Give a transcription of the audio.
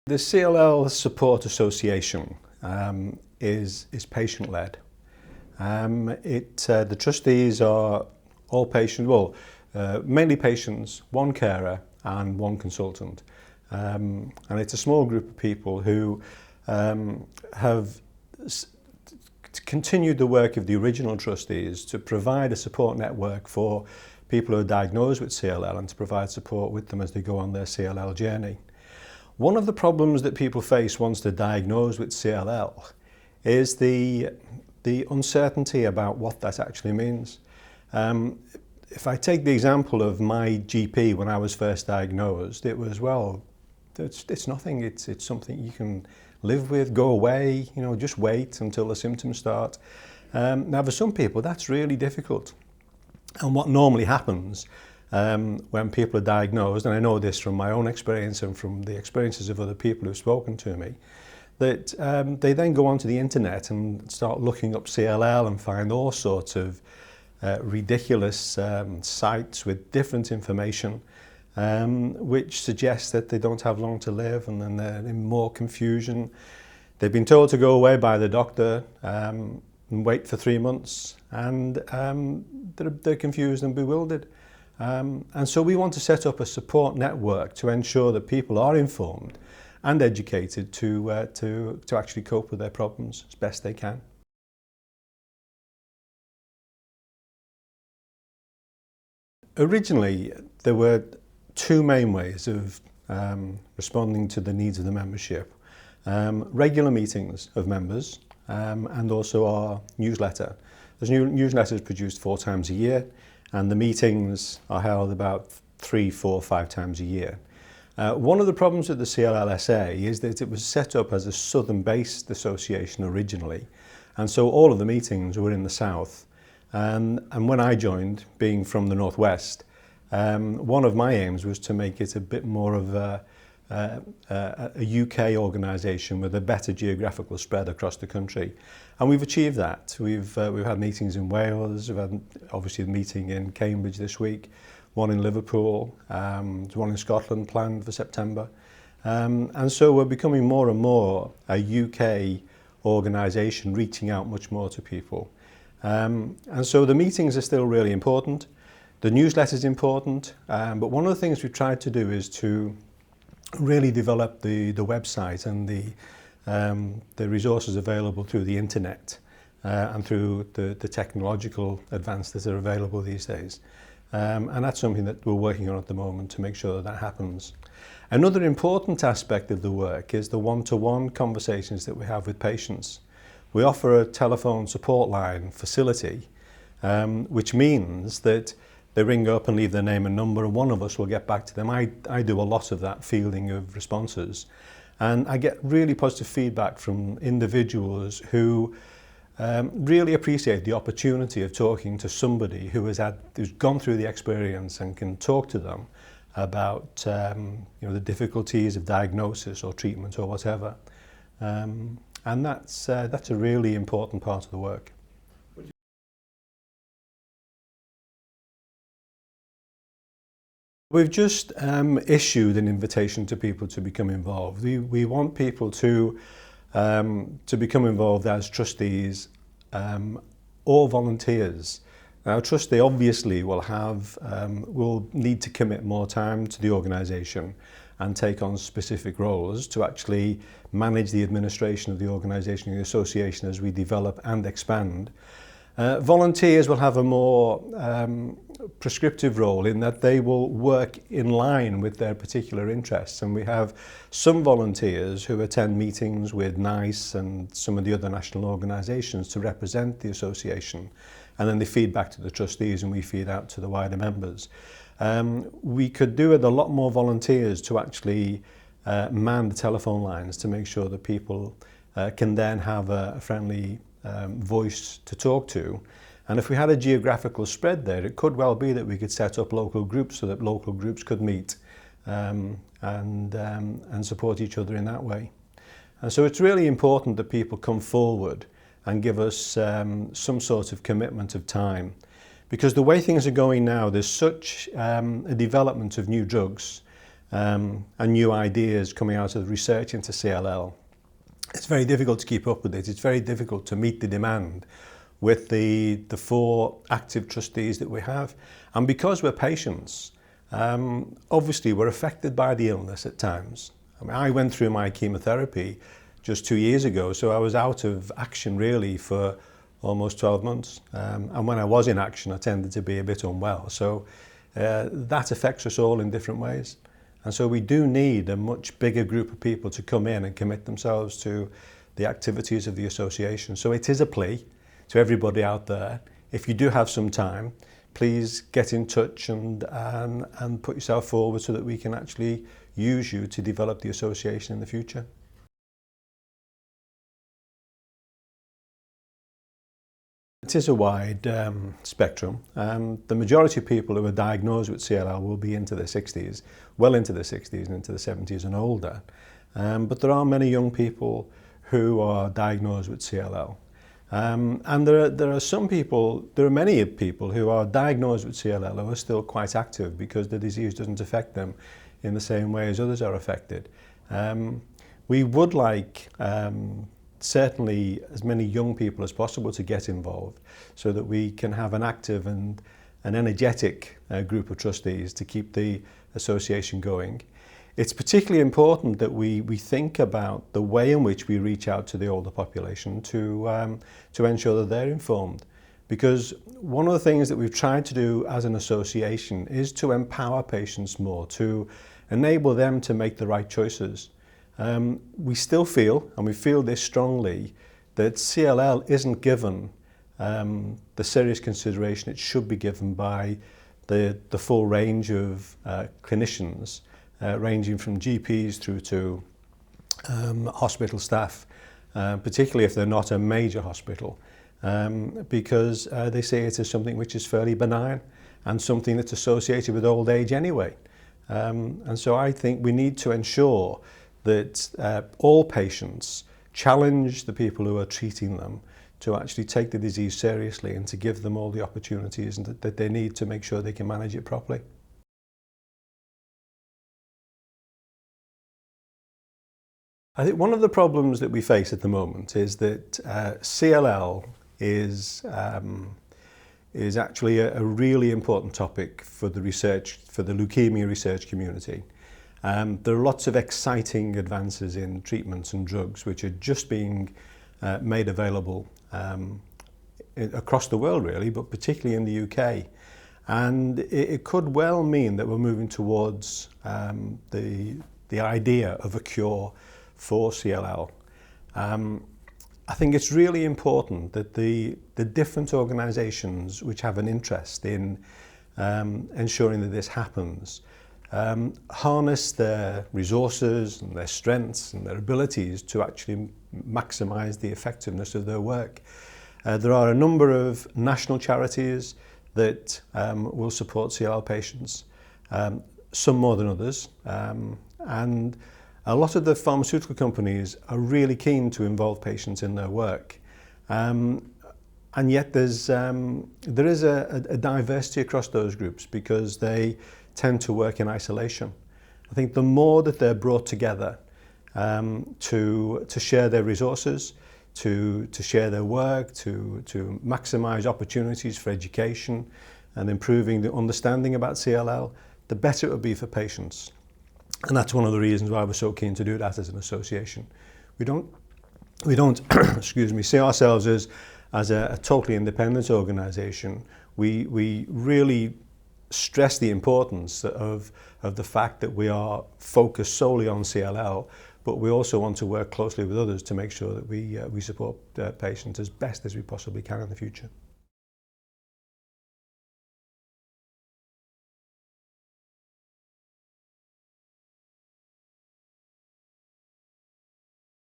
The CLL Support Association is patient-led. The trustees are all patients, mainly patients, one carer and one consultant. And it's a small group of people who have continued the work of the original trustees to provide a support network for people who are diagnosed with CLL and to provide support with them as they go on their CLL journey. One of the problems that people face once they're diagnosed with CLL is the uncertainty about what that actually means. If I take the example of my GP when I was first diagnosed, it was, well, it's nothing, it's something you can live with, go away, just wait until the symptoms start. Now for some people that's really difficult. And what normally happens when people are diagnosed, and I know this from my own experience and from the experiences of other people who've spoken to me, that they then go onto the internet and start looking up CLL and find all sorts of ridiculous sites with different information which suggests that they don't have long to live, and then they're in more confusion. They've been told to go away by the doctor and wait for 3 months, and they're confused and bewildered. And so we want to set up a support network to ensure that people are informed and educated to actually cope with their problems as best they can. Originally, there were two main ways of responding to the needs of the membership. Regular meetings of members and also our newsletter. There's newsletters produced 4 times a year, and the meetings are held about 3, 4, 5 times a year. One of the problems with the CLLSA is that it was set up as a southern-based association originally, and so all of the meetings were in the south. And when I joined, being from the northwest, one of my aims was to make it a bit more of a UK organisation with a better geographical spread across the country. And we've achieved that. We've had meetings in Wales, we've had obviously a meeting in Cambridge this week, one in Liverpool, there's one in Scotland planned for September. And so we're becoming more and more a UK organisation, reaching out much more to people. And so the meetings are still really important. The newsletter is important, but one of the things we've tried to do is to really develop the website and the resources available through the internet and through the technological advances that are available these days. And that's something that we're working on at the moment to make sure that that happens. Another important aspect of the work is the one-to-one conversations that we have with patients. We offer a telephone support line facility, which means that they ring up and leave their name and number, and one of us will get back to them. I do a lot of that fielding of responses, and I get really positive feedback from individuals who really appreciate the opportunity of talking to somebody who's gone through the experience and can talk to them about the difficulties of diagnosis or treatment or whatever. And that's a really important part of the work. We've just issued an invitation to people to become involved. We want people to become involved as trustees or volunteers. Now, a trustee obviously will need to commit more time to the organisation and take on specific roles to actually manage the administration of the organisation and the association as we develop and expand. Volunteers will have a more prescriptive role in that they will work in line with their particular interests, and we have some volunteers who attend meetings with NICE and some of the other national organisations to represent the association, and then they feed back to the trustees and we feed out to the wider members. We could do with a lot more volunteers to actually man the telephone lines to make sure that people can then have a friendly voice to talk to. And if we had a geographical spread there, it could well be that we could set up local groups so that local groups could meet and support each other in that way. And so it's really important that people come forward and give us some sort of commitment of time. Because the way things are going now, there's such a development of new drugs and new ideas coming out of the research into CLL, it's very difficult to keep up with it. It's very difficult to meet the demand with the 4 active trustees that we have. And because we're patients, obviously we're affected by the illness at times. I mean, I went through my chemotherapy just 2 years ago, so I was out of action really for almost 12 months. And when I was in action, I tended to be a bit unwell. So that affects us all in different ways. And so we do need a much bigger group of people to come in and commit themselves to the activities of the association. So it is a plea to everybody out there. If you do have some time, please get in touch and put yourself forward so that we can actually use you to develop the association in the future. It is a wide spectrum. The majority of people who are diagnosed with CLL will be into their 60s, well into their 60s and into the 70s and older. But there are many young people who are diagnosed with CLL. And there are many people who are diagnosed with CLL who are still quite active because the disease doesn't affect them in the same way as others are affected. We would like certainly as many young people as possible to get involved so that we can have an active and an energetic group of trustees to keep the association going. It's particularly important that we think about the way in which we reach out to the older population to ensure that they're informed. Because one of the things that we've tried to do as an association is to empower patients more, to enable them to make the right choices. We still feel, and we feel this strongly, that CLL isn't given the serious consideration it should be given by the full range of clinicians, ranging from GPs through to hospital staff, particularly if they're not a major hospital, because they see it as something which is fairly benign and something that's associated with old age anyway. And so I think we need to ensure that all patients challenge the people who are treating them to actually take the disease seriously and to give them all the opportunities that they need to make sure they can manage it properly. I think one of the problems that we face at the moment is that CLL is actually a really important topic for the leukemia research community. There are lots of exciting advances in treatments and drugs which are just being made available across the world really, but particularly in the UK. And it could well mean that we're moving towards the idea of a cure for CLL. I think it's really important that the different organisations which have an interest in ensuring that this happens harness their resources and their strengths and their abilities to actually maximise the effectiveness of their work. There are a number of national charities that will support CLL patients, some more than others, and a lot of the pharmaceutical companies are really keen to involve patients in their work. And yet there is a diversity across those groups because they tend to work in isolation. I think the more that they're brought together to share their resources, to share their work, to maximise opportunities for education and improving the understanding about CLL, the better it will be for patients. And that's one of the reasons why we're so keen to do that as an association. We don't excuse me, see ourselves as a totally independent organisation. We really stress the importance of the fact that we are focused solely on CLL, but we also want to work closely with others to make sure that we support patients as best as we possibly can in the future.